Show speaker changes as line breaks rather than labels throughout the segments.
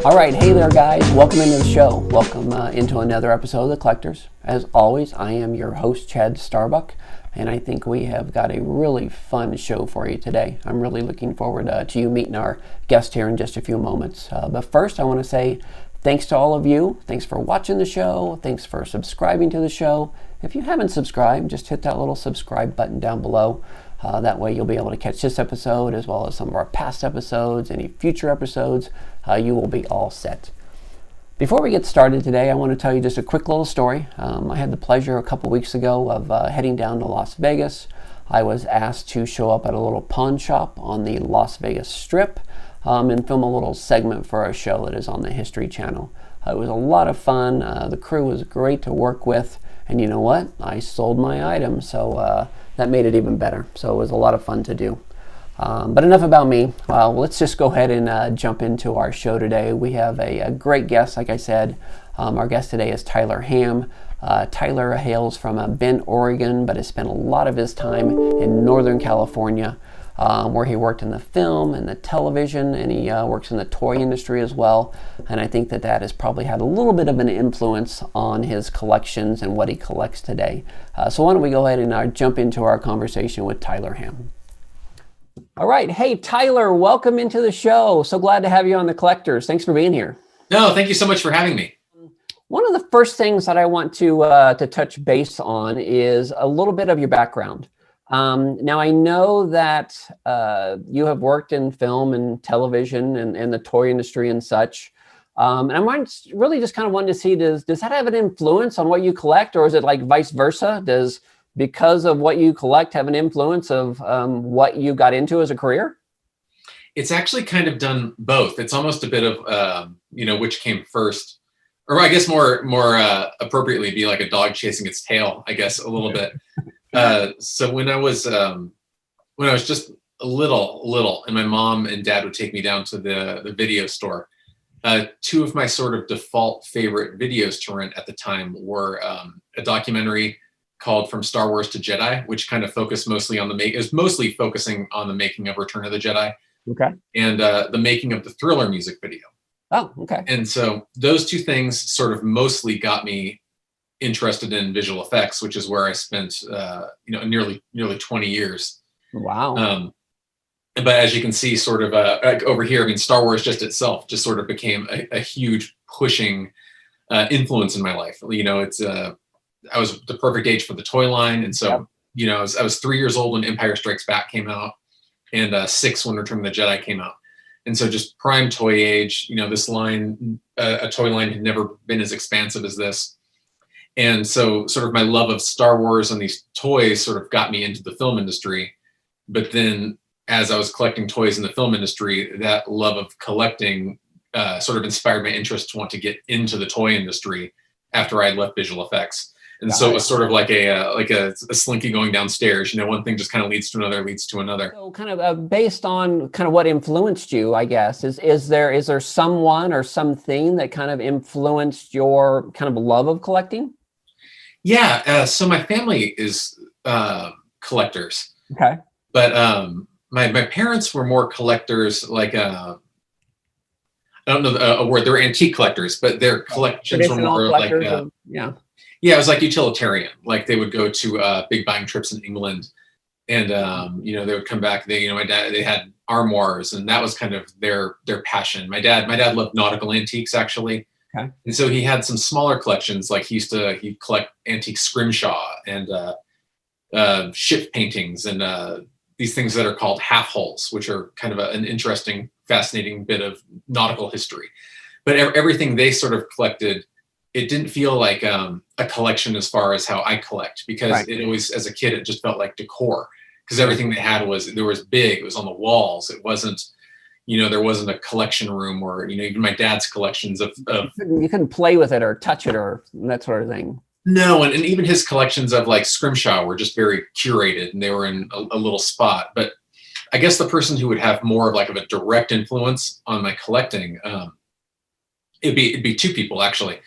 All right, hey there guys, welcome into the show. Welcome into another episode of The Collectors. As always, I am your host, Chad Starbuck, and I think we have got a really fun show for you today. I'm really looking forward to you meeting our guest here in just a few moments. But first, I want to say thanks to all of you. Thanks for watching the show. Thanks for subscribing to the show. If you haven't subscribed, just hit that little subscribe button down below. That way you'll be able to catch this episode as well as some of our past episodes, any future episodes. You will be all set. Before we get started today, I want to tell you just a quick little story. I had the pleasure a couple weeks ago of heading down to Las Vegas. I was asked to show up at a little pawn shop on the Las Vegas Strip and film a little segment for a show that is on the History Channel. It was a lot of fun. The crew was great to work with. And you know what? I sold my items, so that made it even better. So it was a lot of fun to do. But enough about me. Let's just go ahead and jump into our show today. We have a great guest, like I said. Our guest today is Tyler Ham. Tyler hails from Bend, Oregon, but has spent a lot of his time in Northern California, where he worked in the film and the television, and he works in the toy industry as well. And I think that has probably had a little bit of an influence on his collections and what he collects today. So why don't we go ahead and jump into our conversation with Tyler Ham. All right. Hey, Tyler, welcome into the show. So glad to have you on The Collectors. Thanks for being here.
No, thank you so much for having me.
One of the first things that I want to touch base on is a little bit of your background. Now, I know that you have worked in film and television and the toy industry and such. And I'm really just kind of wanting to see, does that have an influence on what you collect, or is it like vice versa? Does, because of what you collect, have an influence of what you got into as a career?
It's actually kind of done both. It's almost a bit of, which came first, or I guess more appropriately be like a dog chasing its tail, I guess, a little bit. So when I was just a little, and my mom and dad would take me down to the video store, two of my sort of default favorite videos to rent at the time were a documentary called From Star Wars to Jedi, which kind of focused mostly on mostly focusing on the making of Return of the Jedi.
Okay.
And the making of the Thriller music video.
Oh, okay.
And so those two things sort of mostly got me interested in visual effects, which is where I spent nearly 20 years.
Wow.
But as you can see, sort of like over here, I mean, Star Wars just itself just sort of became a huge pushing influence in my life. I was the perfect age for the toy line, and so I was 3 years old when Empire Strikes Back came out, and 6 when Return of the Jedi came out. And so just prime toy age, this line, a toy line had never been as expansive as this. And so sort of my love of Star Wars and these toys sort of got me into the film industry. But then as I was collecting toys in the film industry, that love of collecting sort of inspired my interest to want to get into the toy industry after I had left visual effects. And so it was sort of like a slinky going downstairs. One thing just kind of leads to another.
So kind of based on kind of what influenced you, I guess, is there someone or something that kind of influenced your kind of love of collecting?
Yeah. So my family is collectors.
Okay.
But my parents were more collectors, like I don't know a word. They were antique collectors, but their collections were more like Yeah, it was like utilitarian. Like they would go to big buying trips in England, and they would come back. My dad, they had armoires, and that was kind of their passion. My dad loved nautical antiques actually,
okay.
And so he had some smaller collections. Like he'd collect antique scrimshaw and ship paintings and these things that are called half hulls, which are kind of an interesting, fascinating bit of nautical history. But everything they sort of collected, it didn't feel like a collection as far as how I collect, because It always, as a kid, it just felt like decor, because everything they had was big, it was on the walls. It wasn't, there wasn't a collection room, or, even my dad's collections of
you couldn't play with it or touch it or that sort of thing.
No, and even his collections of like scrimshaw were just very curated, and they were in a little spot. But I guess the person who would have more of a direct influence on my collecting, it'd be two people actually.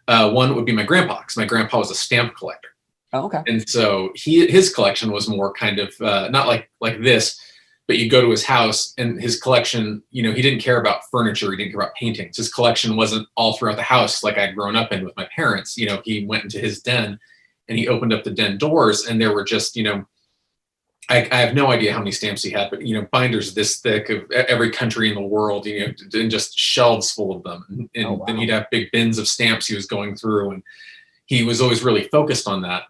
One would be my grandpa, because my grandpa was a stamp collector.
Oh, okay.
And so his collection was more kind of not like this, but you go to his house and his collection, he didn't care about furniture. He didn't care about paintings. His collection wasn't all throughout the house like I'd grown up in with my parents. He went into his den and he opened up the den doors and there were just, I have no idea how many stamps he had, but, binders this thick of every country in the world, and just shelves full of them. And
Oh, wow.
then he'd have big bins of stamps he was going through. And he was always really focused on that.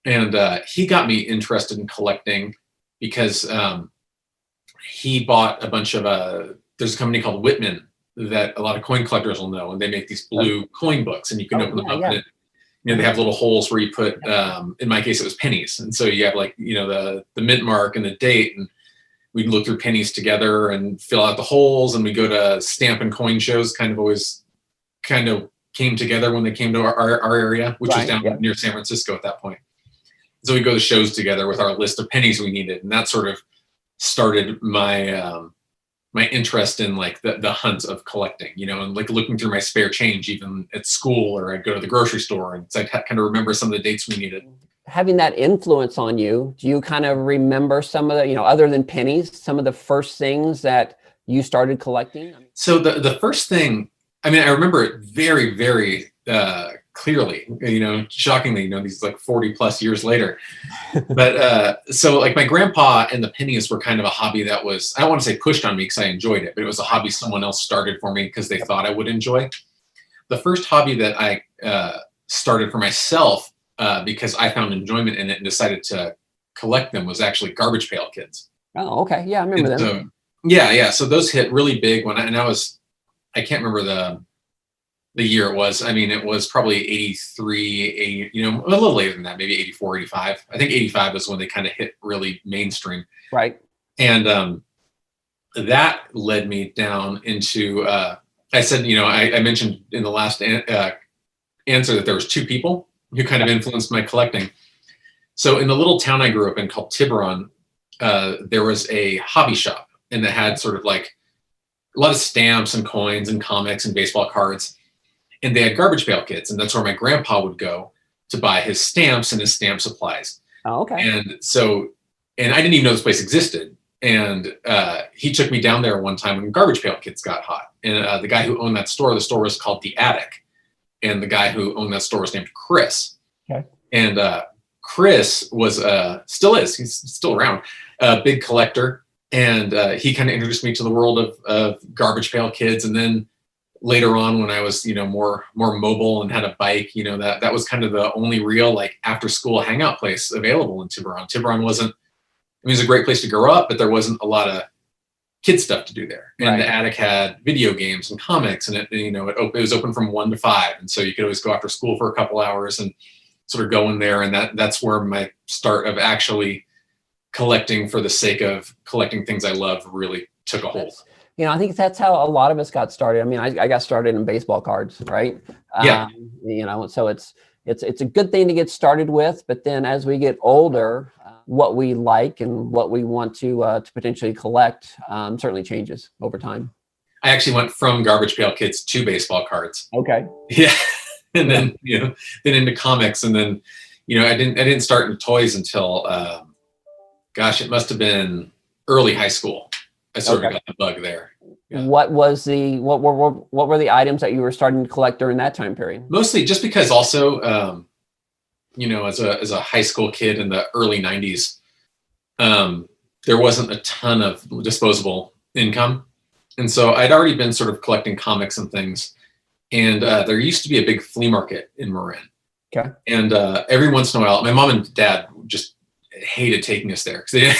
And he got me interested in collecting because he bought a bunch of there's a company called Whitman that a lot of coin collectors will know, and they make these blue coin books, and you can open them up, and they have little holes where you put, in my case, it was pennies, and so you have the mint mark and the date, and we'd look through pennies together and fill out the holes, and we go to stamp and coin shows. Always came together when they came to our area, which was down near San Francisco at that point. So we go to shows together with our list of pennies we needed, and that sort of started my my interest in the hunt of collecting, and looking through my spare change, even at school, or I'd go to the grocery store and I kind of remember some of the dates we needed.
Having that influence on you, do you kind of remember some of the, other than pennies, some of the first things that you started collecting?
So the first thing, I remember it very, very clearly, shockingly, these 40 plus years later. But so my grandpa and the pennies were kind of a hobby that was, I don't want to say pushed on me because I enjoyed it, but it was a hobby someone else started for me because they thought I would enjoy. The first hobby that I started for myself because I found enjoyment in it and decided to collect them was actually garbage pail kids.
Oh, okay. Yeah, I remember them.
So, yeah. So those hit really big when I can't remember the year it was. It was probably 83, a little later than that, maybe 84, 85. I think 85 was when they kind of hit really mainstream.
Right.
And that led me down into, I said, I mentioned in the last answer that there was two people who kind of influenced my collecting. So in the little town I grew up in called Tiburon, there was a hobby shop, and that had sort of a lot of stamps and coins and comics and baseball cards. And they had garbage pail kids, and that's where my grandpa would go to buy his stamps and his stamp supplies.
Oh, okay.
And so, and I didn't even know this place existed. And he took me down there one time when garbage pail kids got hot. And the guy who owned that store, the store was called The Attic. And the guy who owned that store was named Chris.
Okay.
And Chris was, still is, he's still around, a big collector. And he kind of introduced me to the world of garbage pail kids. And then later on, when I was, more mobile and had a bike, that was kind of the only real after school hangout place available in Tiburon. Tiburon wasn't, it was a great place to grow up, but there wasn't a lot of kid stuff to do there. And The Attic had video games and comics, and it was open from 1 to 5. And so you could always go after school for a couple hours and sort of go in there. And that's where my start of actually collecting for the sake of collecting things I love really took a hold.
I think that's how a lot of us got started. I got started in baseball cards, right?
Yeah.
So it's a good thing to get started with, but then as we get older, what we like and what we want to potentially collect certainly changes over time.
I actually went from garbage pail kids to baseball cards.
Okay.
Yeah. And then, then into comics. And then, I didn't start in toys until, it must have been early high school. I sort of got the bug there. Yeah.
What were the items that you were starting to collect during that time period?
Mostly just because also, as a high school kid in the early 90s, there wasn't a ton of disposable income. And so I'd already been sort of collecting comics and things. And there used to be a big flea market in Marin.
Okay.
And every once in a while, my mom and dad just hated taking us there because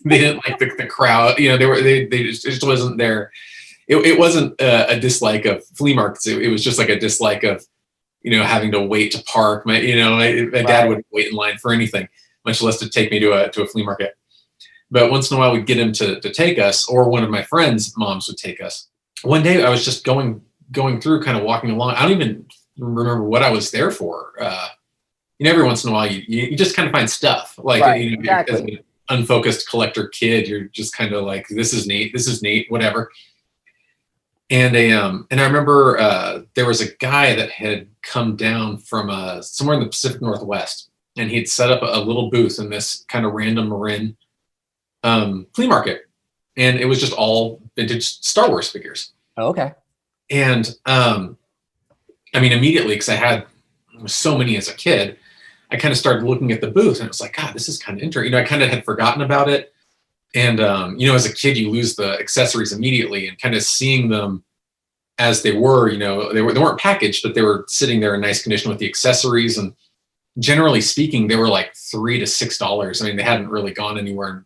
they didn't like the crowd. They just wasn't there. It wasn't a dislike of flea markets. It was just a dislike of, having to wait to park. My dad wouldn't wait in line for anything, much less to take me to a flea market. But once in a while we'd get him to take us, or one of my friends' moms would take us. One day I was just going through, kind of walking along. I don't even remember what I was there for. Every once in a while you just kind of find stuff
exactly.
As an unfocused collector kid, you're just kind of this is neat, whatever. And I remember there was a guy that had come down from somewhere in the Pacific Northwest, and he'd set up a little booth in this kind of random Marin flea market. and it was just all vintage Star Wars figures.
Oh, okay.
And I mean, immediately, because I had so many as a kid, I kind of started looking at the booth, and it was like, God, this is kind of interesting. You know, I kind of had forgotten about it. And you know, as a kid, you lose the accessories immediately, and kind of seeing them as they were, you know, they weren't packaged, but they were sitting there in nice condition with the accessories. And generally speaking, they were like $3 to $6. I mean, they hadn't really gone anywhere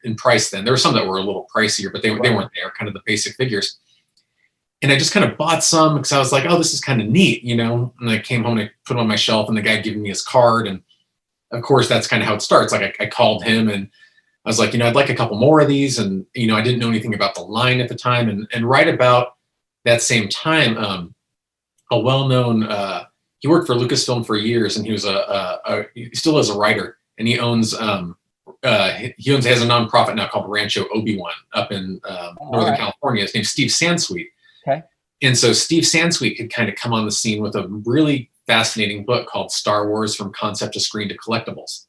in price then. There were some that were a little pricier, but they weren't there, kind of the basic figures. And I just kind of bought some because I was like, oh, this is kind of neat, you know. And I came home and I put them on my shelf, and the guy giving me his card. And of course, that's kind of how it starts. Like I called him, and I was like, you know, I'd like a couple more of these. And, you know, I didn't know anything about the line at the time. And right about that same time, a well-known, he worked for Lucasfilm for years, and he was he still is a writer, and he has a nonprofit now called Rancho Obi-Wan up in Northern California. His name's Steve Sansweet.
Okay.
And so Steve Sansweet had kind of come on the scene with a really fascinating book called Star Wars from Concept to Screen to Collectibles.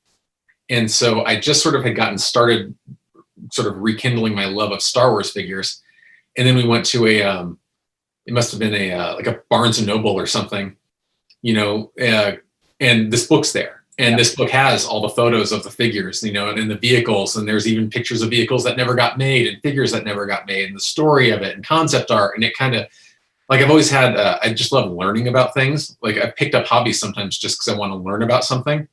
And so I just sort of had gotten started sort of rekindling my love of Star Wars figures. And then we went to it must have been like a Barnes and Noble or something, you know, and this book's there. And this book has all the photos of the figures, you know, and the vehicles. And there's even pictures of vehicles that never got made and figures that never got made, and the story of it and concept art. And it kind of, like, I've always had, I just love learning about things. Like, I picked up hobbies sometimes just because I want to learn about something.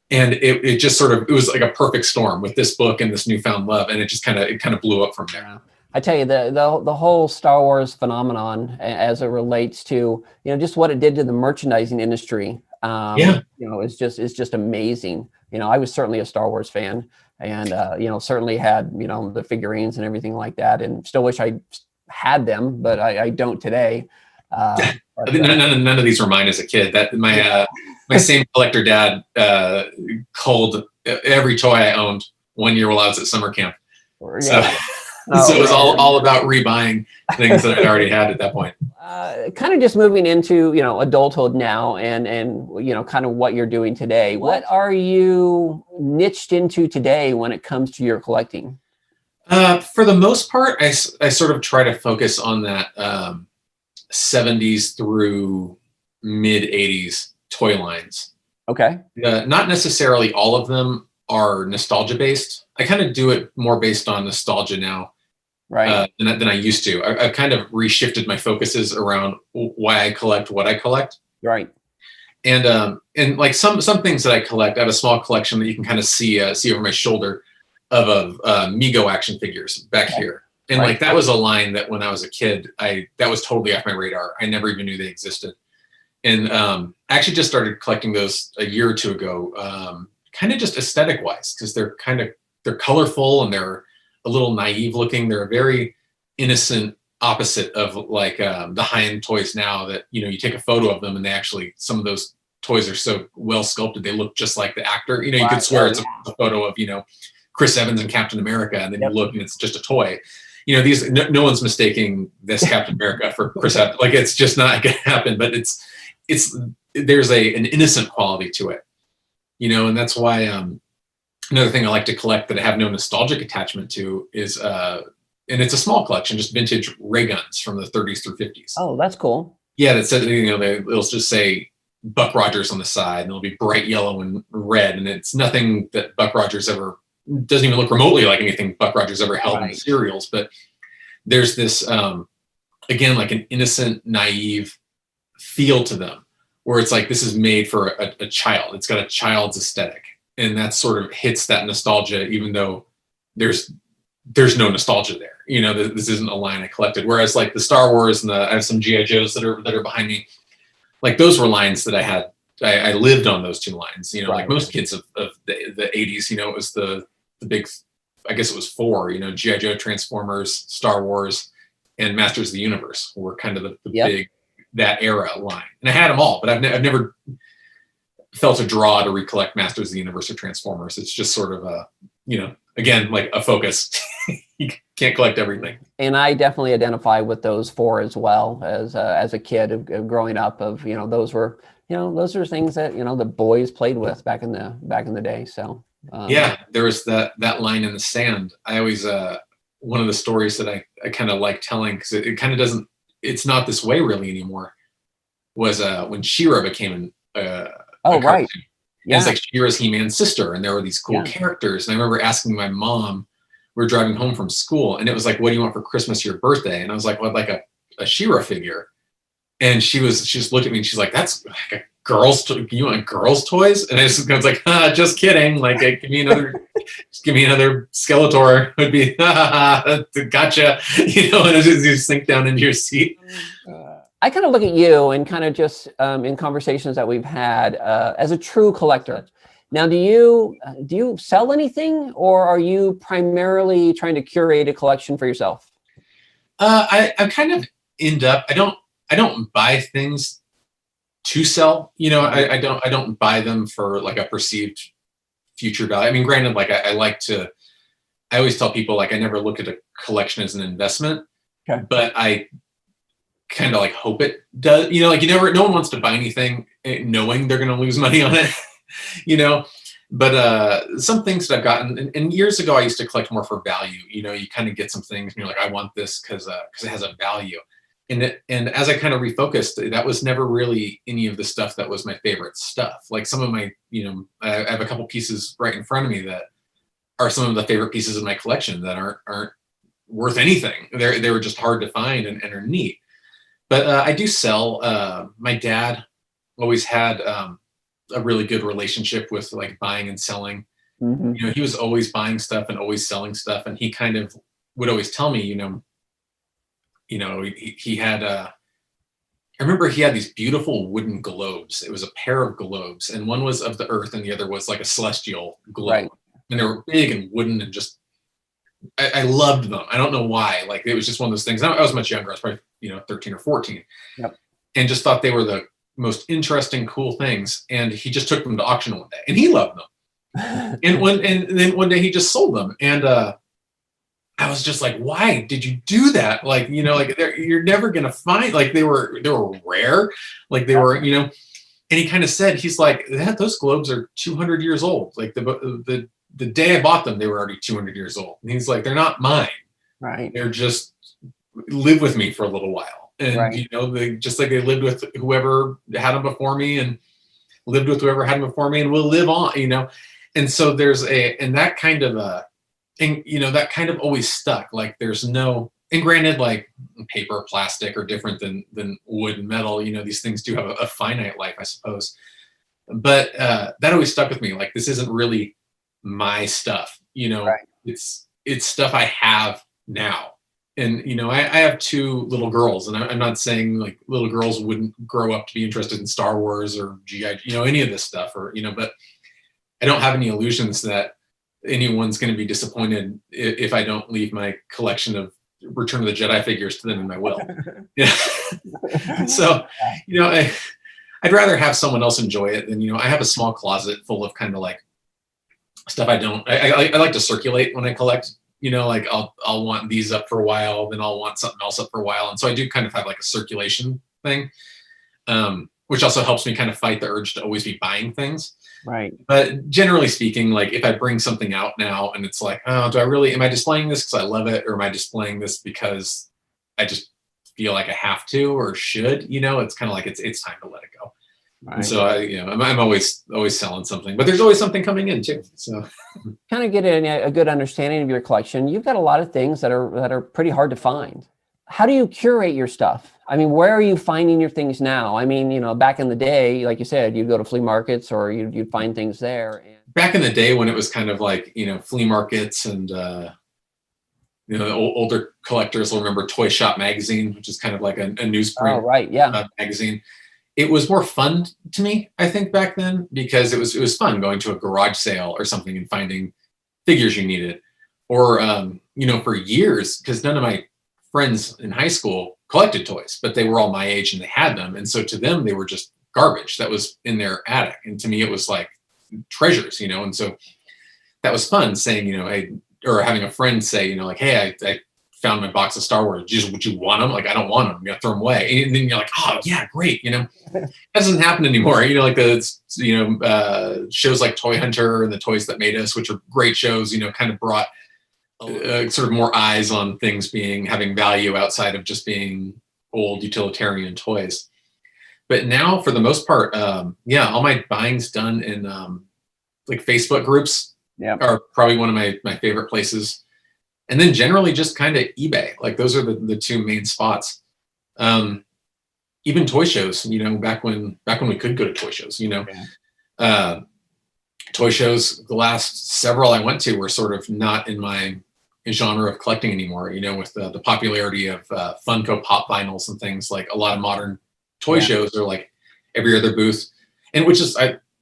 And it just sort of, it was like a perfect storm with this book and this newfound love. And it just kind of blew up from there.
I tell you, the whole Star Wars phenomenon, as it relates to, you know, just what it did to the merchandising industry, you know, is just amazing. You know, I was certainly a Star Wars fan, and you know, certainly had, you know, the figurines and everything like that, and still wish I had them, but I don't today.
None of these were mine as a kid. That my same collector dad culled every toy I owned 1 year while I was at summer camp. So. So it was all about rebuying things that I'd already had at that point.
Kind of just moving into, you know, adulthood now, and you know, kind of what you're doing today. What are you niched into today when it comes to your collecting?
For the most part, I sort of try to focus on that 70s through mid 80s toy lines.
Okay.
Not necessarily all of them are nostalgia based. I kind of do it more based on nostalgia now,
right?
Than I used to. I've kind of reshifted my focuses around why I collect what I collect.
Right.
And like some things that I collect, I have a small collection that you can kind of see over my shoulder of Mego action figures back here. And like that was a line that when I was a kid, that was totally off my radar. I never even knew they existed. And I actually just started collecting those a year or two ago, kind of just aesthetic wise, because they're colorful and they're a little naive looking. They're a very innocent opposite of like the high-end toys now that, you know, you take a photo of them and they actually, some of those toys are so well sculpted, they look just like the actor. You know, you could swear it's a photo of, you know, Chris Evans and Captain America, and then you look and it's just a toy. You know, no one's mistaking this Captain America for Chris Evans. Like, it's just not going to happen, but there's an innocent quality to it, you know, and that's why another thing I like to collect that I have no nostalgic attachment to is, and it's a small collection, just vintage ray guns from the 30s through 50s.
Oh, that's cool.
Yeah, that says, you know, it'll just say Buck Rogers on the side, and it'll be bright yellow and red, and it's nothing that Buck Rogers ever, doesn't even look remotely like anything Buck Rogers ever held in the serials. But there's this, again, like an innocent, naive feel to them, where it's like, this is made for a child. It's got a child's aesthetic. And that sort of hits that nostalgia, even though there's no nostalgia there. You know, this isn't a line I collected. Whereas like the Star Wars and I have some G.I. Joes that are behind me. Like, those were lines that I had. I lived on those two lines. You know, like most kids of the 80s. You know, it was the big. I guess it was 4. You know, G.I. Joe, Transformers, Star Wars, and Masters of the Universe were kind of the big, that era line. And I had them all, but I've never felt a draw to recollect Masters of the Universe or Transformers. It's just sort of a, you know, again, like a focus. You can't collect everything.
And I definitely identify with those 4 as well, as a kid of growing up. Of, you know, those are things that, you know, the boys played with back in the day. So
yeah, there was that line in the sand. I always one of the stories that I kind of like telling, because it kind of doesn't, it's not this way really anymore, was when She-Ra became a
Oh, right.
cartoon. And it's
Yeah.
like She-Ra's He-Man sister, and there were these cool
Yeah.
characters. And I remember asking my mom, we were driving home from school, and it was like, what do you want for Christmas or your birthday? And I was like, well, I'd like a She-Ra figure. And she just looked at me and she's like, that's like a you want girls' toys? And I was like, just kidding. Like, give me another Skeletor. Would be, gotcha. And you sink down into your seat.
I kind of look at you and kind of just in conversations that we've had as a true collector. Now, do you sell anything, or are you primarily trying to curate a collection for yourself?
I kind of end up, I don't buy things to sell. I don't buy them for like a perceived future value. I mean, granted, like I always tell people, like, I never look at a collection as an investment,
okay,
but I kind of like hope it does. Like no one wants to buy anything knowing they're going to lose money on it. But some things that I've gotten, and years ago I used to collect more for value. You kind of get some things and you're like, I want this because it has a value. And as I kind of refocused, that was never really any of the stuff that was my favorite stuff. Like some of my, I have a couple pieces right in front of me that are some of the favorite pieces of my collection that aren't worth anything. They were just hard to find and are neat. But I do sell. My dad always had a really good relationship with like buying and selling.
Mm-hmm.
He was always buying stuff and always selling stuff, and he kind of would always tell me, he had I remember he had these beautiful wooden globes. It was a pair of globes, and one was of the earth and the other was like a celestial globe.
Right.
And they were big and wooden and just I loved them. I don't know why. Like it was just one of those things. I was much younger. I was probably 13 or 14,
yep,
and just thought they were the most interesting, cool things. And he just took them to auction one day, and he loved them. and then one day he just sold them, and I was just like, why did you do that? Like like you're never gonna find, like they were rare, like they were And he kind of said, he's like, those globes are 200 years old. Like the day I bought them, they were already 200 years old. And he's like, they're not mine.
right.
They're just live with me for a little while. And,
right.
They just like they lived with whoever had them before me and lived with whoever had them before me and will live on, And so there's and that kind of, that kind of always stuck. Like there's no, and granted, like paper, plastic are different than wood and metal. These things do have a finite life, I suppose. But that always stuck with me. Like, this isn't really my stuff,
Right.
it's stuff I have now. And, I have two little girls, and I'm not saying like little girls wouldn't grow up to be interested in Star Wars or GI, any of this stuff, or, but I don't have any illusions that anyone's going to be disappointed if I don't leave my collection of Return of the Jedi figures to them in my will. So, I'd rather have someone else enjoy it than, I have a small closet full of kind of like stuff I like to circulate when I collect. Like I'll want these up for a while, then I'll want something else up for a while. And so I do kind of have like a circulation thing, which also helps me kind of fight the urge to always be buying things.
Right.
But generally speaking, like if I bring something out now and it's like, oh, am I displaying this because I love it? Or am I displaying this because I just feel like I have to or should, it's kind of like, it's time to let it go. Right. And so I'm always selling something, but there's always something coming in too. So
kind of get a good understanding of your collection. You've got a lot of things that are pretty hard to find. How do you curate your stuff? I mean, where are you finding your things now? I mean, back in the day, like you said, you'd go to flea markets or you'd find things there.
Back in the day when it was kind of like, flea markets and, older collectors will remember Toy Shop magazine, which is kind of like a newsprint.
Oh, right. Yeah.
Magazine. It was more fun to me, I think, back then, because it was fun going to a garage sale or something and finding figures you needed. Or, for years, because none of my friends in high school collected toys, but they were all my age and they had them. And so to them, they were just garbage that was in their attic. And to me, it was like treasures, and so that was fun saying, hey, or having a friend say, like, hey, I found my box of Star Wars. Would you want them? Like, I don't want them. I'm gonna throw them away. And then you're like, oh yeah, great. That doesn't happen anymore. Like the shows like Toy Hunter and The Toys That Made Us, which are great shows, kind of brought sort of more eyes on things having value outside of just being old utilitarian toys. But now, for the most part, yeah, all my buying's done in like Facebook groups.
Yeah.
Are probably one of my favorite places. And then generally just kind of eBay. Like those are the two main spots. Even toy shows, back when we could go to toy shows,
Yeah.
toy shows, the last several I went to were sort of not in my genre of collecting anymore, with the popularity of Funko Pop vinyls and things. Like a lot of modern toy shows are like every other booth, and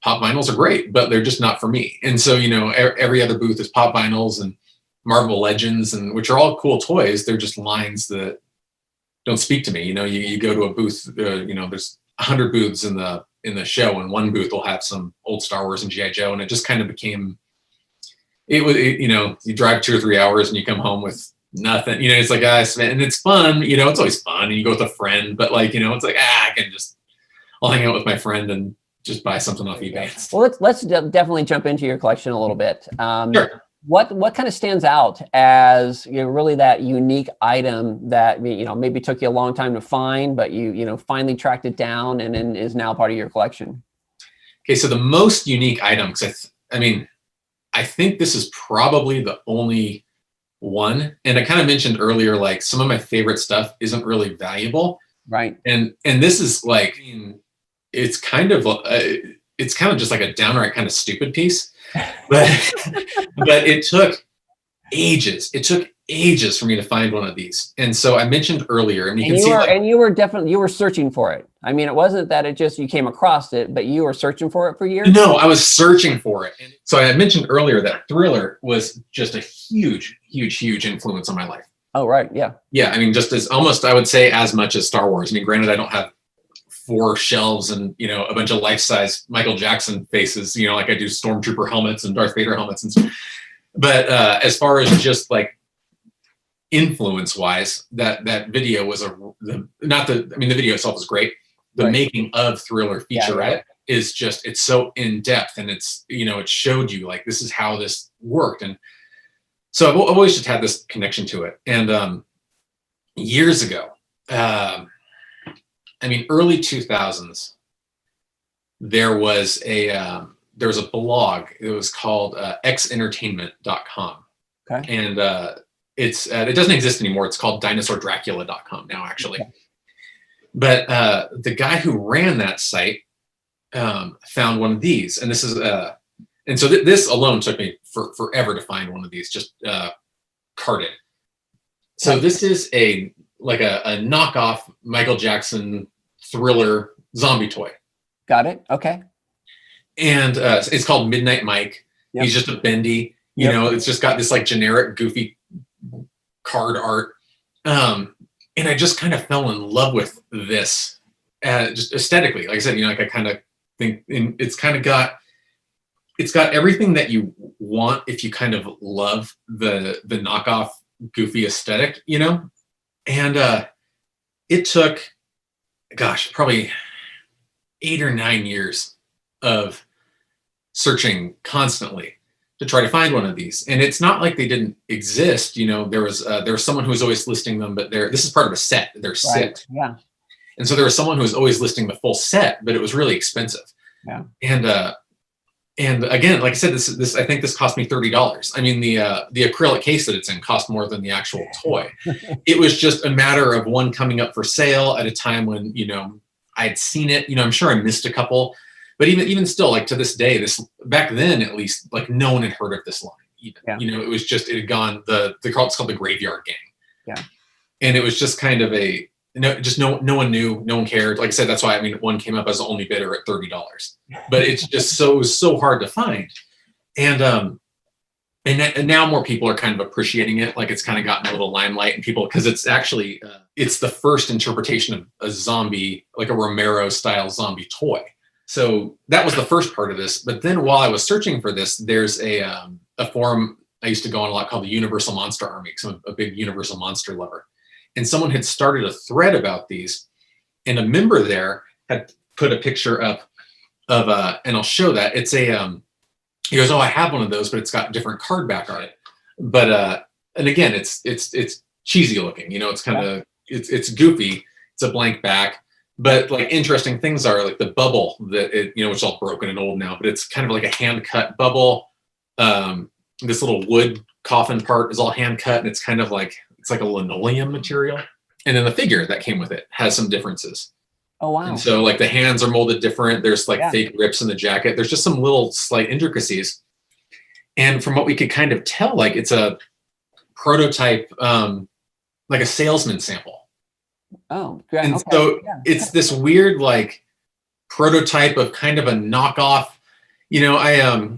pop vinyls are great, but they're just not for me. And so, every other booth is pop vinyls and Marvel Legends, and which are all cool toys. They're just lines that don't speak to me. You go to a booth, there's 100 booths in the show, and one booth will have some old Star Wars and G.I. Joe, and it just kind of became, you drive 2 or 3 hours and you come home with nothing. It's like, and it's fun, it's always fun, and you go with a friend, but like, it's like, I'll hang out with my friend and just buy something off eBay.
Well, let's definitely jump into your collection a little bit.
Sure.
What kind of stands out as really that unique item that maybe took you a long time to find, but you finally tracked it down and then is now part of your collection?
Okay, so the most unique item, because I think this is probably the only one, and I kind of mentioned earlier, like some of my favorite stuff isn't really valuable,
right?
And this is like, it's kind of just like a downright kind of stupid piece, but it took ages. It took ages for me to find one of these. And so I mentioned earlier, and
you were searching for it. It wasn't that you came across it, but you were searching for it for years.
No, I was searching for it. So I mentioned earlier that Thriller was just a huge, huge, huge influence on my life.
Oh, right. Yeah.
Yeah. Just as almost, I would say, as much as Star Wars. Granted, I don't have 4 shelves and a bunch of life-size Michael Jackson faces, like I do Stormtrooper helmets and Darth Vader helmets and stuff. But as far as just like influence-wise, that video was the video itself was great. The making of Thriller featurette is just, it's so in-depth, and it's it showed you like this is how this worked. And so I've always just had this connection to it. And years ago, early 2000s, there was a blog. It was called xentertainment.com.
Okay.
And it doesn't exist anymore. It's called dinosaurdracula.com now, actually. Okay. But the guy who ran that site found one of these, and this is and so this alone took me forever to find one of these, just carded. So this is a knockoff Michael Jackson Thriller zombie toy.
Got it. Okay.
And it's called Midnight Mike. Yep. He's just a bendy. It's just got this like generic goofy card art. And I just kind of fell in love with this, just aesthetically. Like I said, I kind of think it's got everything that you want if you kind of love the knockoff goofy aesthetic, And it took, probably 8 or 9 years of searching constantly to try to find one of these. And it's not like they didn't exist. There was someone who was always listing them, but this is part of a set. There's 6.
Yeah.
And so there was someone who was always listing the full set, but it was really expensive.
Yeah.
And again, like I said, this I think this cost me $30. The acrylic case that it's in cost more than the actual toy. It was just a matter of one coming up for sale at a time when, I'd seen it. I'm sure I missed a couple, but even still, like to this day, back then at least, like no one had heard of this line. Even. Yeah. It was just, it had gone it's called the Graveyard Gang.
Yeah.
And it was just kind of no one knew, no one cared. Like I said, that's why one came up as the only bidder at $30. But it's just it was so hard to find. And now more people are kind of appreciating it. Like it's kind of gotten a little limelight, and people, because it's actually it's the first interpretation of a zombie, like a Romero style zombie toy. So that was the first part of this. But then while I was searching for this, there's a forum I used to go on a lot called the Universal Monster Army, because I'm a big Universal Monster lover. And someone had started a thread about these, and a member there had put a picture up of and I'll show that. It's he goes, "Oh, I have one of those, but it's got different card back on it." But and again, it's cheesy looking, it's kind of, it's goofy. It's a blank back, but like interesting things are like the bubble that which is all broken and old now, but it's kind of like a hand cut bubble. This little wood coffin part is all hand cut, and it's kind of like, it's like a linoleum material. And then the figure that came with it has some differences.
Oh, wow.
And so like the hands are molded different. There's like fake rips in the jacket. There's just some little slight intricacies. And from what we could kind of tell, like it's a prototype, like a salesman sample.
Oh, great.
And so it's this weird like prototype of kind of a knockoff. I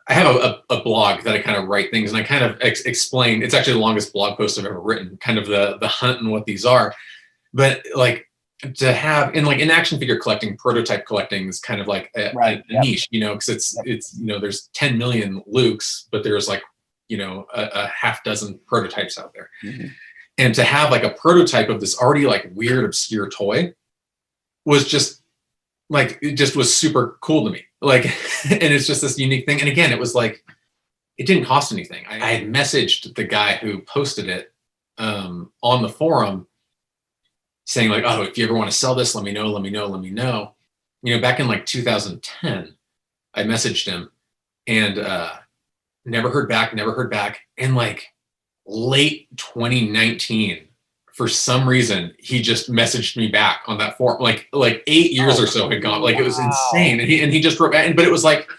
have a blog that I kind of write things, and I kind of explain. It's actually the longest blog post I've ever written, kind of the hunt and what these are. But like to have in action figure collecting, prototype collecting is kind of like a niche, because it's there's 10 million Lukes, but there's like a half dozen prototypes out there. Mm-hmm. And to have like a prototype of this already like weird obscure toy was just like, it just was super cool to me. Like, and it's just this unique thing. And again, it was like, it didn't cost anything. I had messaged the guy who posted it on the forum saying like, oh, if you ever want to sell this, let me know. Back in like 2010, I messaged him and never heard back. And like late 2019, for some reason, he just messaged me back on that forum. Like 8 years or so had gone. Like it was insane. And he just wrote back. But it was like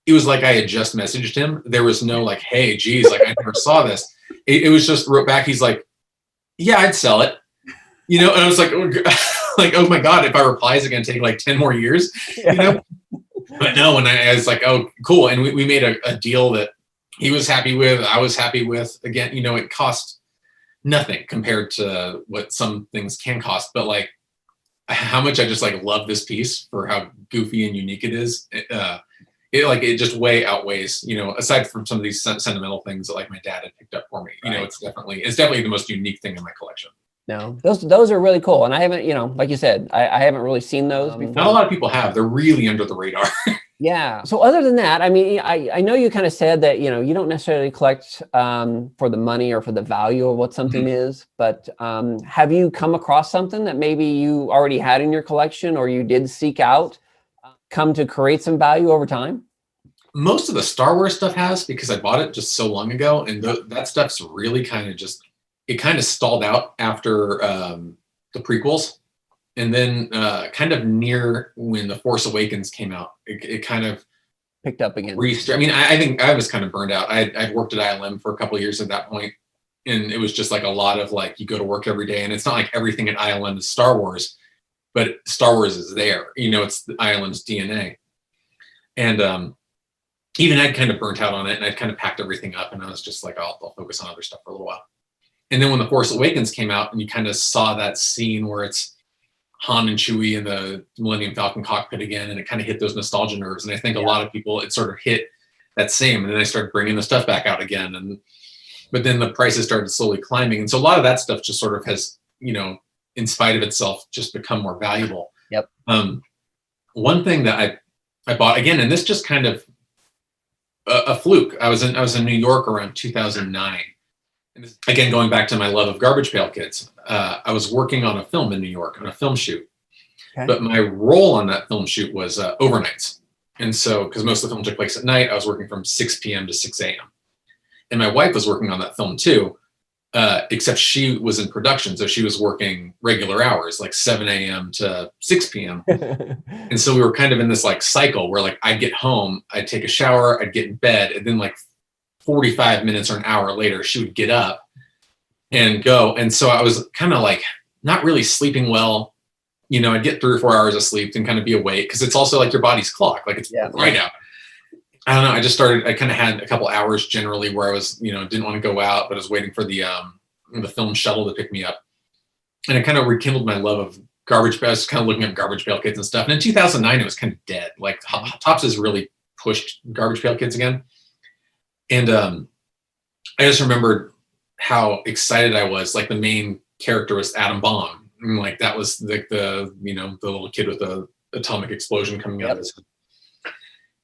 I had just messaged him. There was no like, hey, geez, like I never saw this. It was just wrote back. He's like, yeah, I'd sell it. And I was like, oh my God, if I reply, is it going to take like 10 more years? But no, and I was like, oh, cool. And we made a deal that he was happy with, I was happy with. Again, it cost nothing compared to what some things can cost, but like how much I just like love this piece for how goofy and unique it is. It just way outweighs, aside from some of these sentimental things that like my dad had picked up for me. It's definitely the most unique thing in my collection.
No, those are really cool. And I haven't, like you said, I haven't really seen those before.
Not a lot of people have. They're really under the radar.
Yeah. So other than that, I mean, I know you kind of said that, you don't necessarily collect for the money or for the value of what something is, but have you come across something that maybe you already had in your collection or you did seek out, come to create some value over time?
Most of the Star Wars stuff has, because I bought it just so long ago, and that stuff's really kind of stalled out after the prequels. And then kind of near when The Force Awakens came out, it kind of
picked up again.
I mean, I think I was kind of burned out. I'd worked at ILM for a couple of years at that point, and it was just like a lot of like, you go to work every day, and it's not like everything at ILM is Star Wars, but Star Wars is there. It's the ILM's DNA. And even I'd kind of burnt out on it, and I'd kind of packed everything up, and I was just like, I'll focus on other stuff for a little while. And then when The Force Awakens came out, and you kind of saw that scene where it's Han and Chewie in the Millennium Falcon cockpit again, and it kind of hit those nostalgia nerves. And I think a lot of people, it sort of hit that same, and then I started bringing the stuff back out again. But then the prices started slowly climbing. And so a lot of that stuff just sort of has, in spite of itself, just become more valuable.
Yep.
One thing that I bought again, and this just kind of a fluke. I was in New York around 2009. And this, again, going back to my love of Garbage Pail Kids, I was working on a film in New York, on a film shoot. Okay. But my role on that film shoot was overnights. And so, because most of the film took place at night, I was working from 6 p.m. to 6 a.m. And my wife was working on that film too, except she was in production. So she was working regular hours, like 7 a.m. to 6 p.m. And so we were kind of in this like cycle where like I'd get home, I'd take a shower, I'd get in bed, and then like 45 minutes or an hour later, she would get up and go. And so I was kind of like not really sleeping well. I'd get 3 or 4 hours of sleep and kind of be awake, because it's also like your body's clock, like it's right out. I don't know. I kind of had a couple hours generally where I was, didn't want to go out, but I was waiting for the film shuttle to pick me up. And it kind of rekindled my love of Garbage Pail. I was kind of looking at Garbage Pail Kids and stuff. And in 2009, it was kind of dead. Like Topps has really pushed Garbage Pail Kids again. And I just remembered how excited I was. Like the main character was Adam Bomb. And like that was the little kid with the atomic explosion coming out of his head.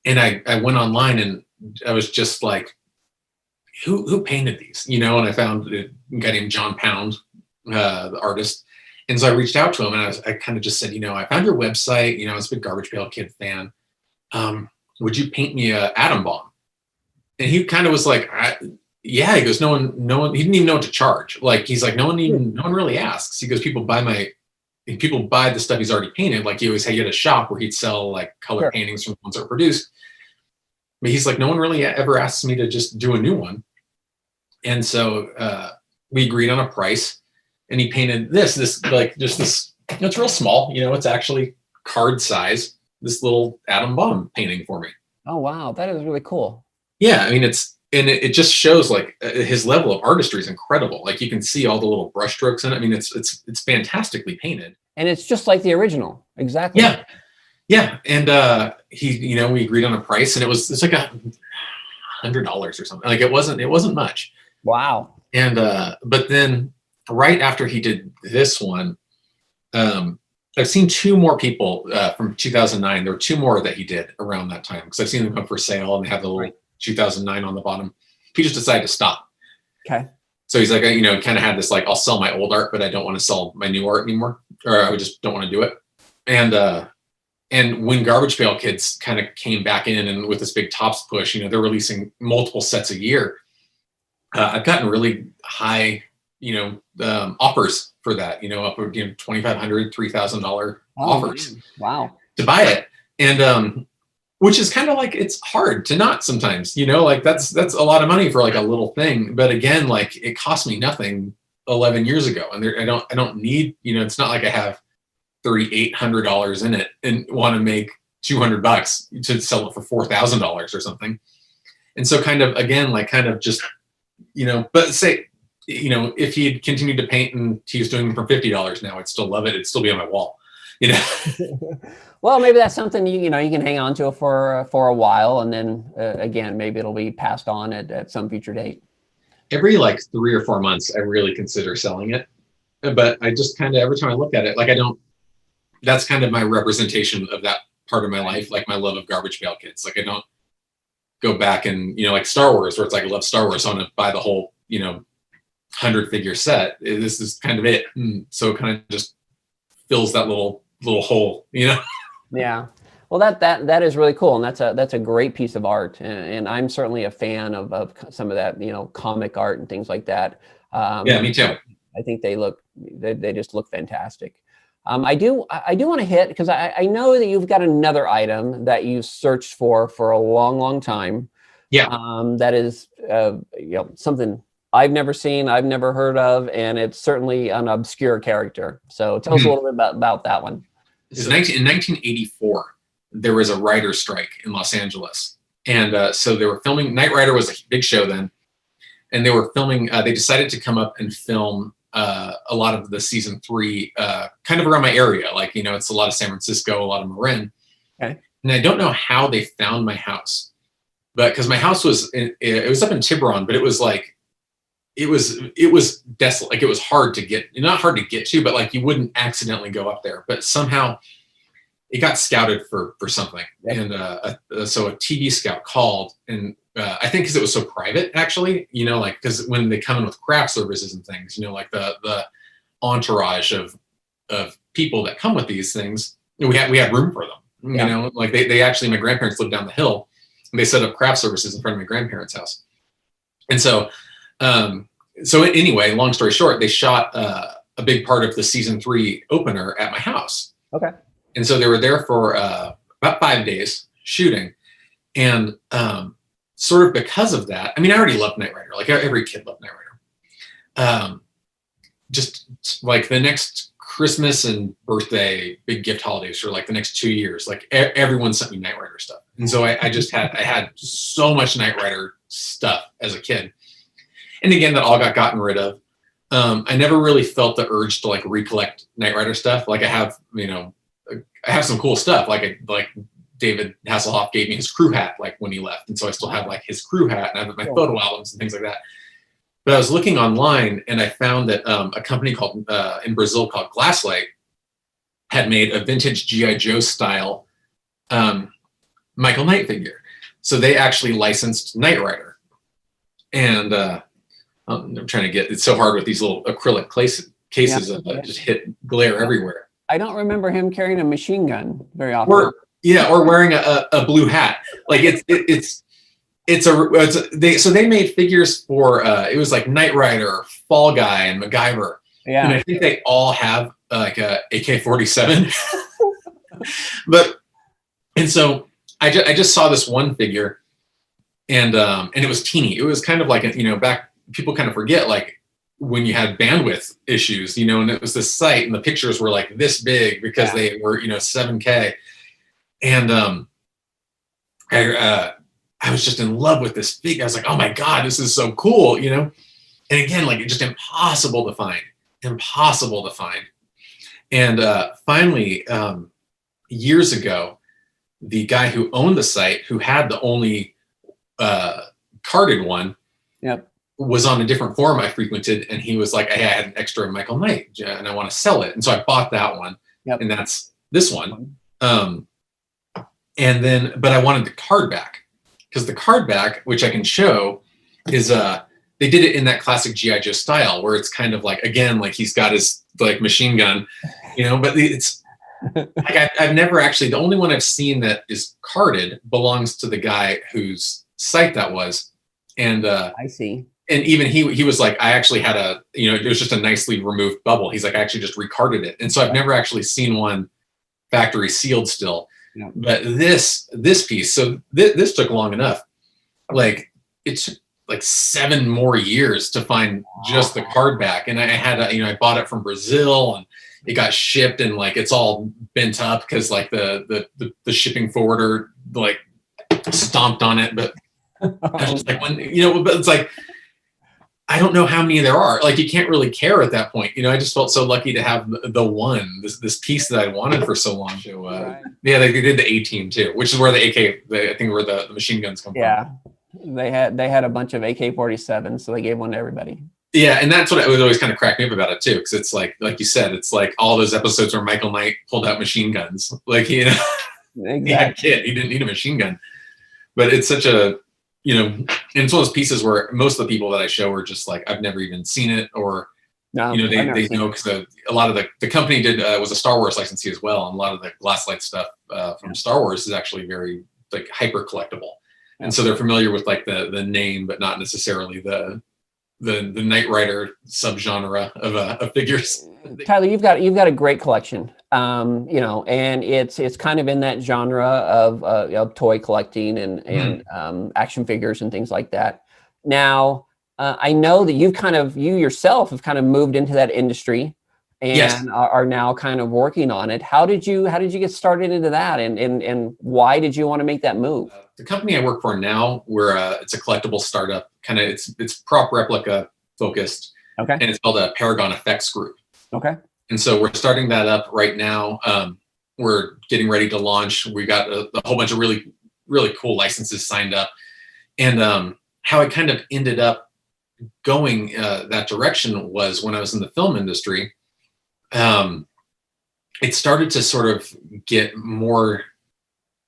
And I went online, and I was just like, who painted these, you know? And I found a guy named John Pound, the artist. And so I reached out to him, and I kind of just said, you know, I found your website, you know, I was a big Garbage Pail Kid fan. Would you paint me a atom bomb? And he kind of was like, yeah. He goes, no one, he didn't even know what to charge. Like, he's like, no one really asks. He goes, people buy the stuff he's already painted. Like, he had a shop where he'd sell like color paintings from the ones that were produced. But he's like, no one really ever asks me to just do a new one. And so we agreed on a price, and he painted this like just this, it's real small, you know, it's actually card size, this little atom bomb painting for me.
Oh, wow. That is really cool.
Yeah. I mean, it just shows like his level of artistry is incredible. Like, you can see all the little brush strokes in it. I mean, it's fantastically painted.
And it's just like the original. Exactly.
Yeah. Yeah. And we agreed on a price, and it's like $100 or something. Like, it wasn't much.
Wow.
And but then right after he did this one, I've seen two more people from 2009. There were two more that he did around that time, because I've seen them come for sale, and they have the little 2009 on the bottom. He just decided to stop.
Okay.
So he's like, you know, kind of had this like, I'll sell my old art, but I don't want to sell my new art anymore, or I just don't want to do it. And when Garbage Pail Kids kind of came back in, and with this big Tops push, you know, they're releasing multiple sets a year. I've gotten really high, you know, offers for that, you know, upward, you know, $2,500, $3,000 offers.
Wow.
To buy it. And which is kind of like, it's hard to not sometimes, you know, like that's a lot of money for like a little thing. But again, like, it cost me nothing 11 years ago. And I don't need, you know, it's not like I have $3,800 in it and want to make $200 to sell it for $4,000 or something. And so kind of, again, like, kind of just, you know, but say, you know, if he had continued to paint and he was doing them for $50 now, I'd still love it. It'd still be on my wall, you know?
Well, maybe that's something you can hang on to for a while, and then again, maybe it'll be passed on at some future date.
Every like 3 or 4 months, I really consider selling it, but I just kind of, every time I look at it, like, that's kind of my representation of that part of my life, like my love of Garbage Pail Kids. Like, I don't go back and, you know, like Star Wars, where it's like, I love Star Wars, so I'm gonna buy the whole, you know, 100-figure set. This is kind of it. So it kind of just fills that little hole, you know?
Yeah. Well, that is really cool. And that's a great piece of art. And I'm certainly a fan of some of that, you know, comic art and things like that.
Yeah, me too.
I think they just look fantastic. I do want to hit, because I know that you've got another item that you searched for a long, long time.
Yeah.
That is, you know, something I've never seen, I've never heard of, and it's certainly an obscure character. So tell us a little bit about that one.
In 1984, there was a writer's strike in Los Angeles. And so they were filming, Knight Rider was a big show then. And they were filming, they decided to come up and film a lot of the season 3 kind of around my area. Like, you know, it's a lot of San Francisco, a lot of Marin.
Okay.
And I don't know how they found my house, but because my house was, it was up in Tiburon, but it was like, it was desolate. Like, it was hard to get, not hard to get to, but like, you wouldn't accidentally go up there. But somehow it got scouted for something. Yep. And so a TV scout called, and I think because it was so private, actually, you know, like, because when they come in with craft services and things, you know, like the entourage of people that come with these things, we had room for them. Yeah. You know, like they actually, my grandparents lived down the hill, and they set up craft services in front of my grandparents' house. And so anyway, long story short, they shot a big part of the season 3 opener at my house.
Okay.
And so they were there for about 5 days shooting. And sort of because of that, I mean, I already loved Knight Rider. Like, every kid loved Knight Rider. Just like the next Christmas and birthday big gift holidays for like the next 2 years, like everyone sent me Knight Rider stuff. And so I had so much Knight Rider stuff as a kid. And again, that all got gotten rid of. I never really felt the urge to like recollect Knight Rider stuff. Like, I have, you know, I have some cool stuff. Like David Hasselhoff gave me his crew hat, like, when he left. And so I still have like his crew hat, and I have my photo albums and things like that. But I was looking online, and I found that a company called in Brazil called Glasslight had made a vintage G.I. Joe style Michael Knight figure. So they actually licensed Knight Rider. And I'm trying to get, it's so hard with these little acrylic cases of just hit glare everywhere.
I don't remember him carrying a machine gun very often.
Or wearing a blue hat. Like so they made figures for it was like Knight Rider, Fall Guy, and MacGyver.
Yeah.
And I think they all have like a AK-47. And so I just saw this one figure, and it was teeny. It was kind of like back, people kind of forget, like when you had bandwidth issues, and it was this site, and the pictures were like this big because they were 7K. And I was just in love with this figure. I was like, oh my God, this is so cool, And again, like, it's just impossible to find. And finally, years ago, the guy who owned the site, who had the only carded one, was on a different forum I frequented, and he was like, hey, I had an extra Michael Knight, and I want to sell it. And so I bought that one, and that's this one. And then, but I wanted the card back, because the card back, which I can show, is they did it in that classic G.I. Joe style, where it's kind of like, again, like he's got his like machine gun, but it's like I've never actually, the only one I've seen that is carded belongs to the guy whose site that was. And
I see.
And even he was like, I actually had it was just a nicely removed bubble. He's like, I actually just recarded it. And so I've never actually seen one factory sealed still. Yeah. But this piece, so this took long enough. Like, it took like 7 more years to find just the card back. And I had I bought it from Brazil, and it got shipped, and like it's all bent up because like the shipping forwarder like stomped on it. But I was just like, but it's like, I don't know how many there are. Like, you can't really care at that point. I just felt so lucky to have the one, this piece that I wanted for so long. To, right. Yeah, they did the A-team too, which is where the I think where the machine guns come from.
Yeah, they had a bunch of AK-47s, so they gave one to everybody.
Yeah, and that's what would always kind of crack me up about it too, because it's like you said, it's like all those episodes where Michael Knight pulled out machine guns. Like, exactly. He had a kit. He didn't need a machine gun. But it's such a and it's one of those pieces where most of the people that I show are just like, I've never even seen it, or they know, because a lot of the company was a Star Wars licensee as well, and a lot of the glass-light stuff from Star Wars is actually very like hyper collectible, and so they're familiar with like the name, but not necessarily the Knight Rider subgenre of figures.
Tyler, you've got a great collection, and it's kind of in that genre of toy collecting and action figures and things like that. Now, I know that you yourself have kind of moved into that industry, and are now kind of working on it. How did you get started into that, and why did you want to make that move?
The company I work for now, it's a collectible startup. Kind of, it's prop replica focused.
Okay.
And it's called a Paragon Effects Group.
Okay.
And so we're starting that up right now. We're getting ready to launch. We got a whole bunch of really, really cool licenses signed up. And how I kind of ended up going that direction was when I was in the film industry. It started to sort of get more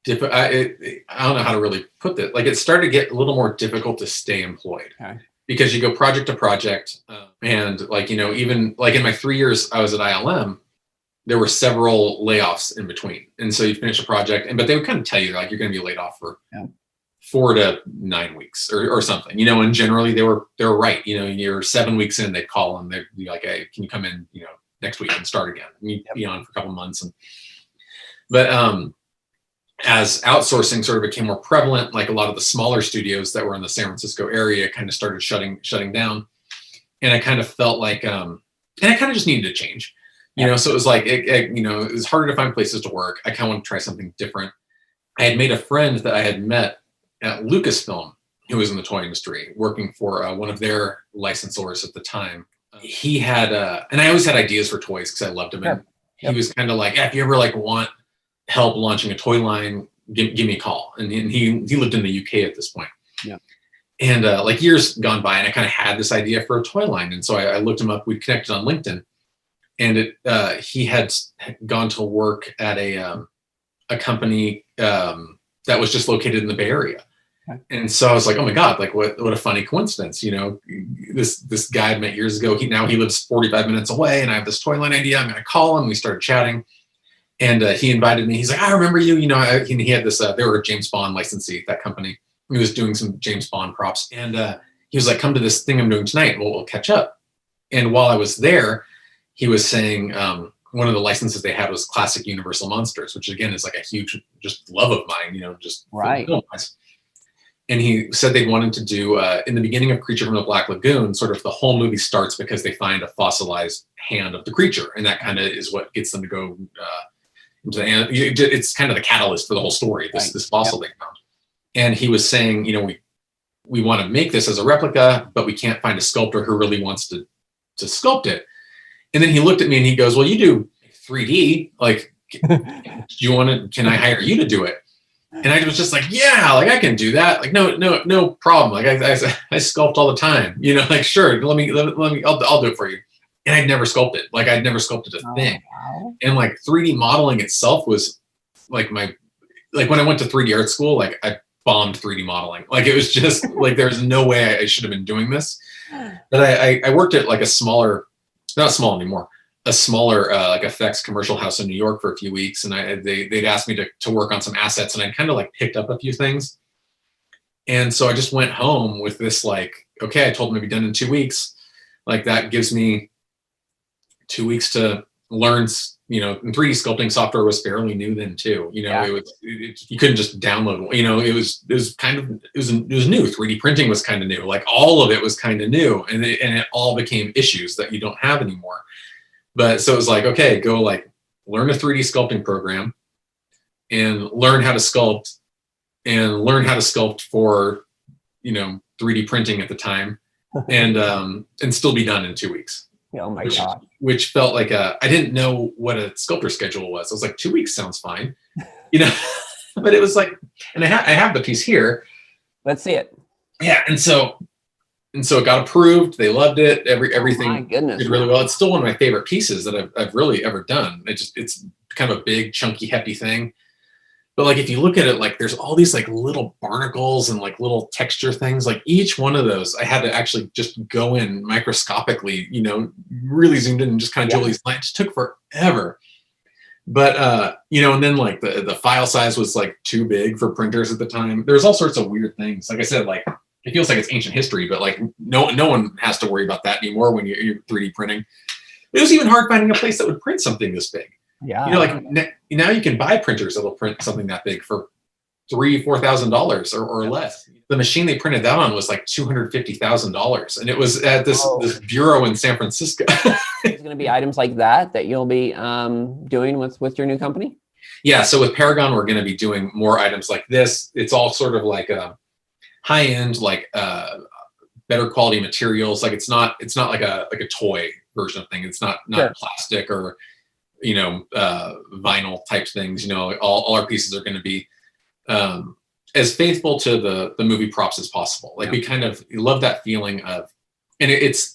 difficult. I don't know how to really put that. Like, it started to get a little more difficult to stay employed. Okay. Because you go project to project, and like, even like in my 3 years I was at ILM, there were several layoffs in between. And so you finish a project, but they would kind of tell you like, you're going to be laid off for 4 to 9 weeks or something, and generally they were right. You're 7 weeks in, they'd call and they'd be like, hey, can you come in, next week and start again? And you'd be on for a couple months. But as outsourcing sort of became more prevalent, like a lot of the smaller studios that were in the San Francisco area kind of started shutting down. And I kind of felt like, and I kind of just needed to change, so it was like, it was harder to find places to work. I kind of wanted to try something different. I had made a friend that I had met at Lucasfilm, who was in the toy industry, working for one of their licensors at the time. He had, and I always had ideas for toys because I loved him. And he was kind of like, if you ever like want help launching a toy line, give me a call. And he lived in the UK at this point. Yeah. And like years gone by, and I kind of had this idea for a toy line. And so I looked him up. We connected on LinkedIn, and he had gone to work at a company that was just located in the Bay Area. And so I was like, oh my God, like what a funny coincidence. This guy I met years ago, he lives 45 minutes away, and I have this toy line idea. I'm going to call him. We started chatting, and he invited me. He's like, I remember you. He had this, they were a James Bond licensee, that company. He was doing some James Bond props. And he was like, come to this thing I'm doing tonight. We'll catch up. And while I was there, he was saying one of the licenses they had was classic Universal Monsters, which again is like a huge just love of mine, just
right.
film-wise. And he said they wanted to do, in the beginning of Creature from the Black Lagoon, sort of the whole movie starts because they find a fossilized hand of the creature. And that kind of is what gets them to go into the hand. It's kind of the catalyst for the whole story, this fossil they found. And he was saying, we want to make this as a replica, but we can't find a sculptor who really wants to sculpt it. And then he looked at me and he goes, well, you do 3D, like, can I hire you to do it? And I was just like, yeah, like I can do that. Like, no problem. Like I sculpt all the time, like, sure, let me, I'll do it for you. And I'd never sculpted, a thing.
Wow.
And like 3D modeling itself was like when I went to 3D art school, like I bombed 3D modeling. Like it was just like, there's no way I should have been doing this. But I worked at like a smaller, not small anymore, a smaller like effects commercial house in New York for a few weeks. And they'd asked me to work on some assets, and I kind of like picked up a few things. And so I just went home with this, like, okay, I told them to be done in 2 weeks. Like that gives me 2 weeks to learn, and 3D sculpting software was fairly new then too. It was, you couldn't just download, it was new. 3D printing was kind of new. Like all of it was kind of new, and it all became issues that you don't have anymore. But so it was like, okay, go like learn a 3D sculpting program and learn how to sculpt for, 3D printing at the time, and still be done in 2 weeks.
Oh my God.
Which felt like I didn't know what a sculptor schedule was. I was like, 2 weeks sounds fine, but it was like, and I have the piece here.
Let's see it.
Yeah. And so it got approved. They loved it. Everything
my goodness,
did really well. It's still one of my favorite pieces that I've really ever done. It's kind of a big, chunky, hefty thing. But like, if you look at it, like there's all these like little barnacles and like little texture things, like each one of those, I had to actually just go in microscopically, really zoomed in and just kind of drill these lines. It just took forever. But, and then like the file size was like too big for printers at the time. There's all sorts of weird things. Like I said, like it feels like it's ancient history, but like no one has to worry about that anymore when you're 3D printing. It was even hard finding a place that would print something this big.
Yeah.
Like now you can buy printers that'll print something that big for $3,000-$4,000 or less. The machine they printed that on was like $250,000, and it was at this bureau in San Francisco.
There's going to be items like that you'll be doing with your new company.
Yeah. So with Paragon, we're going to be doing more items like this. It's all sort of like a high end, like better quality materials. Like it's not like a toy version of thing. It's not sure. Plastic or vinyl type things. All our pieces are going to be as faithful to the movie props as possible. Like we kind of love that feeling of, and it's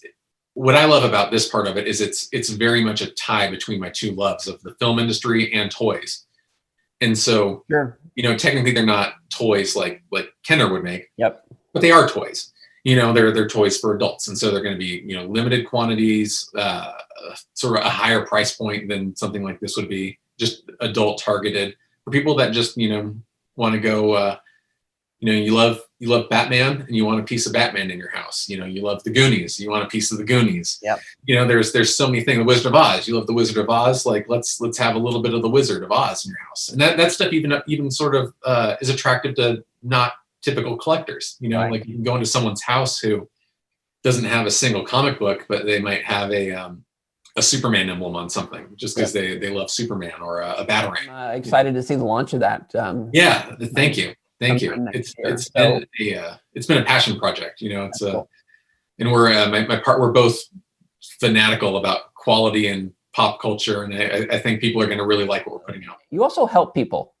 what I love about this part of it is it's very much a tie between my two loves of the film industry and toys. And so,
sure.
Technically they're not toys like Kenner would make.
Yep.
But they are toys. They're toys for adults, and so they're going to be limited quantities, sort of a higher price point than something like this would be, just adult targeted for people that just want to go. You love Batman and you want a piece of Batman in your house. You love the Goonies, you want a piece of the Goonies.
Yep.
There's so many things. The Wizard of Oz, you love the Wizard of Oz. Like let's have a little bit of the Wizard of Oz in your house, and that stuff even sort of is attractive to not typical collectors.
Right.
Like you can go into someone's house who doesn't have a single comic book, but they might have a Superman emblem on something just because they love Superman or a Batarang.
I'm excited to see the launch of that.
Yeah, thank you. It's been a passion project. It's cool. And we're both fanatical about quality and pop culture, and I think people are going to really like what we're putting out.
You also help people.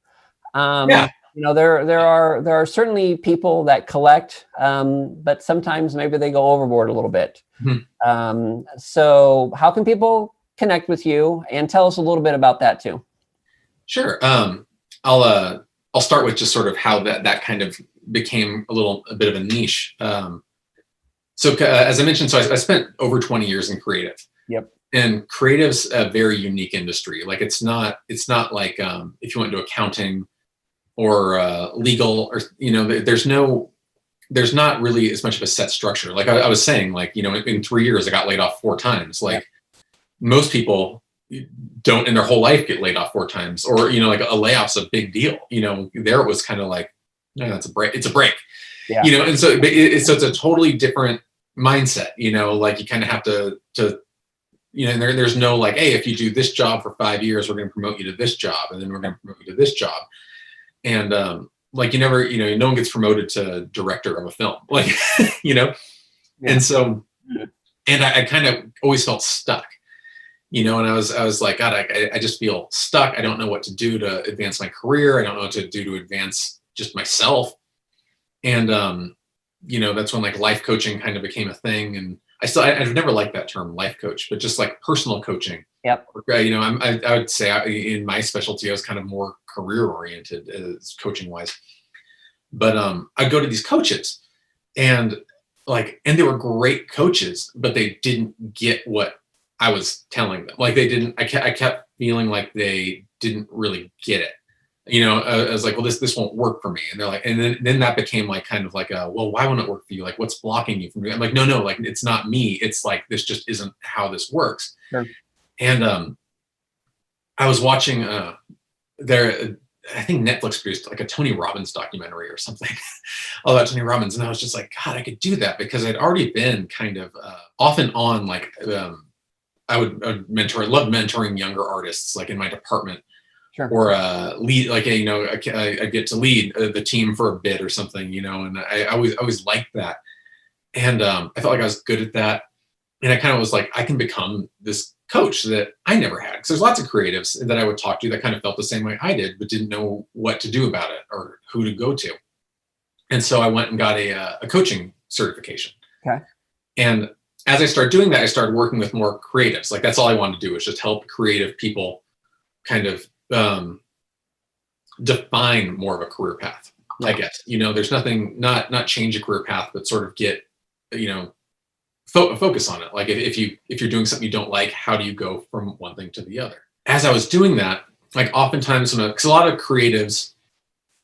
There are certainly people that collect, but sometimes maybe they go overboard a little bit. Mm-hmm. So how can people connect with you, and tell us a little bit about that too?
Sure. I'll I'll start with just sort of how that kind of became a bit of a niche. As I mentioned, so I spent over 20 years in creative.
Yep.
And creative's a very unique industry. Like it's not like if you went into accounting or legal, or there's not really as much of a set structure. Like I was saying, like, in 3 years I got laid off 4 times. Like most people don't in their whole life get laid off 4 times, or like a layoff's a big deal. There it was kind of like, no, it's a break. It's a break.
Yeah.
And so it's a totally different mindset. Like you kind of have to and there's no like, hey, if you do this job for 5 years, we're going to promote you to this job, and then we're going to promote you to this job. And like you never, no one gets promoted to director of a film, like,
Yeah.
And so, and I kind of always felt stuck, and I was like, God, I just feel stuck. I don't know what to do to advance my career. I don't know what to do to advance just myself. And, that's when like life coaching kind of became a thing. And I've never liked that term, life coach, but just like personal coaching.
Yep.
I would say in my specialty, I was kind of more career oriented as coaching wise. But I'd go to these coaches and they were great coaches, but they didn't get what I was telling them. Like they didn't, I kept feeling like they didn't really get it. I was like, well, this won't work for me. And they're like, and then that became like kind of like well, why won't it work for you? Like, what's blocking you from doing it? I'm like, no, like it's not me. It's like, this just isn't how this works.
Sure.
And I was watching I think Netflix produced like a Tony Robbins documentary or something all about Tony Robbins. And I was just like, God, I could do that, because I'd already been kind of off and on, like I would mentor. I love mentoring younger artists, like in my department. Sure. Or lead, like I get to lead the team for a bit or something, and I always liked that, and I felt like I was good at that, and I kind of was like, I can become this coach that I never had, because there's lots of creatives that I would talk to that kind of felt the same way I did, but didn't know what to do about it or who to go to, and so I went and got a coaching certification.
Okay.
And as I started doing that, I started working with more creatives. Like that's all I wanted to do, was just help creative people kind of define more of a career path. Yeah. I guess, there's nothing, not change a career path, but sort of get, focus on it. Like if you're doing something you don't like, how do you go from one thing to the other? As I was doing that, like oftentimes, because a lot of creatives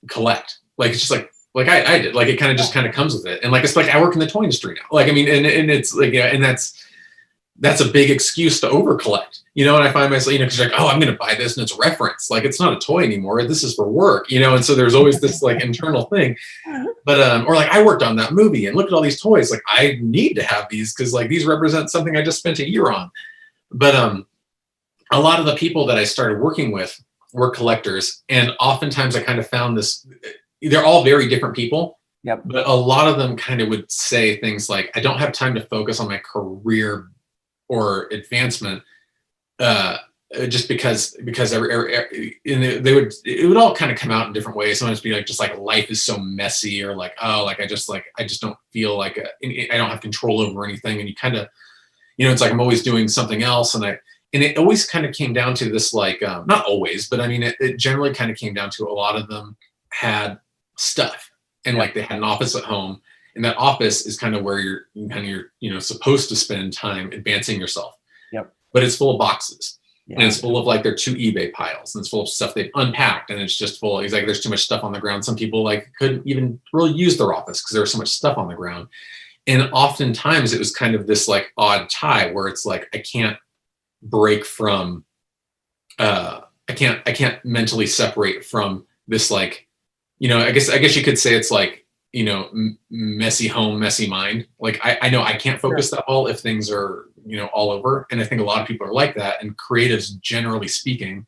collect, like it's just like I did, like it kind of comes with it. And like, it's like, I work in the toy industry now. Like, I mean, and it's like, and that's a big excuse to over collect, and I find myself, because you're like, oh, I'm going to buy this and it's reference. Like, it's not a toy anymore. This is for work, and so there's always this like internal thing. But, or like I worked on that movie and look at all these toys. Like I need to have these because like these represent something I just spent a year on. But a lot of the people that I started working with were collectors. And oftentimes I kind of found this, they're all very different people.
Yep.
But a lot of them kind of would say things like, I don't have time to focus on my career or advancement, just because it would all kind of come out in different ways. Sometimes be like, just like life is so messy, or like, oh, like I just don't feel like I don't have control over anything. And you kind of, it's like I'm always doing something else. And it always kind of came down to this, like, not always, but I mean, it generally kind of came down to a lot of them had stuff, and like they had an office at home. And that office is kind of where you're supposed to spend time advancing yourself.
Yep. But
it's full of boxes.
Yeah.
And it's full of like their 2 eBay piles, and it's full of stuff they've unpacked, and it's just full. He's like, there's too much stuff on the ground. Some people like couldn't even really use their office because there was so much stuff on the ground. And oftentimes it was kind of this like odd tie where it's like, I can't break from, I can't mentally separate from this, like, I guess you could say it's like, messy home, messy mind. Like I know I can't focus that well if things are, all over. And I think a lot of people are like that. And creatives, generally speaking,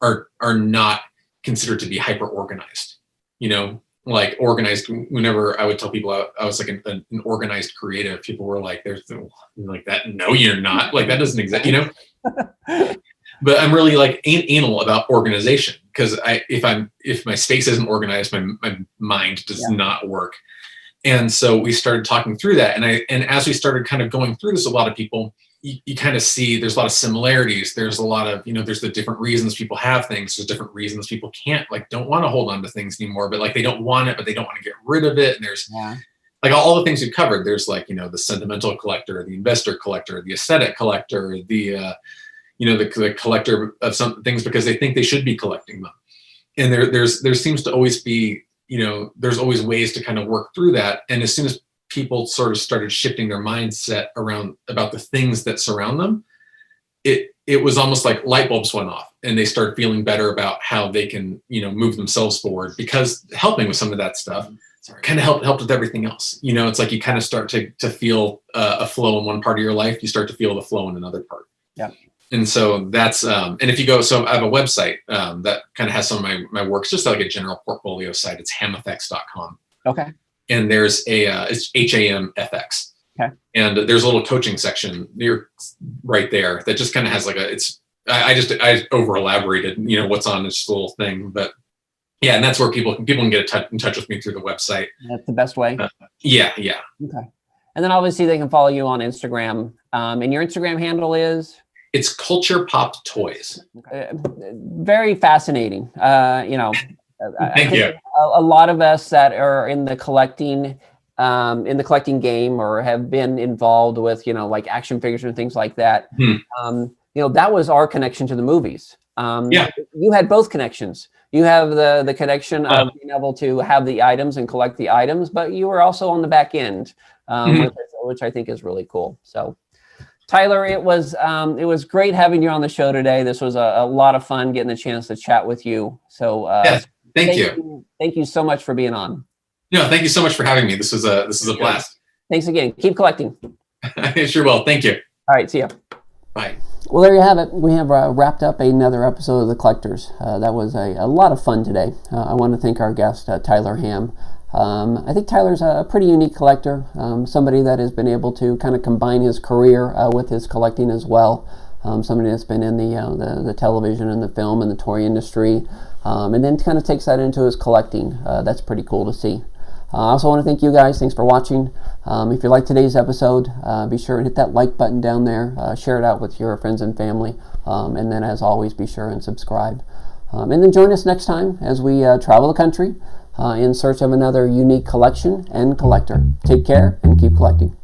are not considered to be hyper organized, like organized. Whenever I would tell people I was like an organized creative, people were like, there's like that. No, you're not. Like that doesn't exist, But I'm really like anal about organization, because if my space isn't organized, my mind does not work. And so we started talking through that. And as we started kind of going through this, a lot of people you kind of see there's a lot of similarities. There's a lot of, there's the different reasons people have things. There's different reasons people can't, like, don't want to hold on to things anymore, but like they don't want it, but they don't want to get rid of it. And there's like all the things we've covered. There's like, the sentimental collector, the investor collector, the aesthetic collector, the collector of some things because they think they should be collecting them. And there seems to always be, there's always ways to kind of work through that. And as soon as people sort of started shifting their mindset around about the things that surround them, it was almost like light bulbs went off and they started feeling better about how they can, move themselves forward, because helping with some of that stuff kind of helped with everything else. It's like you kind of start to feel a flow in one part of your life. You start to feel the flow in another part.
Yeah.
And so that's, and if you go, so I have a website that kind of has some of my works, just like a general portfolio site. It's hamfx.com.
Okay.
And there's it's HAMFX.
Okay.
And there's a little coaching section right there that just kind of has like I over elaborated, what's on this little thing, but yeah, and that's where people can get in touch with me through the website.
That's the best way.
Yeah.
Okay. And then obviously they can follow you on Instagram. And your Instagram handle is?
It's Culture Pop Toys.
Very fascinating.
Thank you.
A lot of us that are in the collecting game or have been involved with, like action figures and things like that. That was our connection to the movies. You had both connections. You have the connection of being able to have the items and collect the items, but you were also on the back end, which I think is really cool. So, Tyler, it was great having you on the show today. This was a lot of fun getting the chance to chat with you. So,
thank you.
Thank you so much for being on.
Thank you so much for having me. This is a blast.
Thanks again. Keep collecting.
I sure will. Thank you.
All right. See ya.
Bye.
Well, there you have it. We have wrapped up another episode of The Collectors. That was a lot of fun today. I want to thank our guest, Tyler Ham. I think Tyler's a pretty unique collector, somebody that has been able to kind of combine his career with his collecting as well. Somebody that's been in the television and the film and the toy industry, and then kind of takes that into his collecting. That's pretty cool to see. I also want to thank you guys. Thanks for watching. If you like today's episode, be sure and hit that like button down there. Share it out with your friends and family. And then, as always, be sure and subscribe. And then join us next time as we travel the country in search of another unique collection and collector. Take care and keep collecting.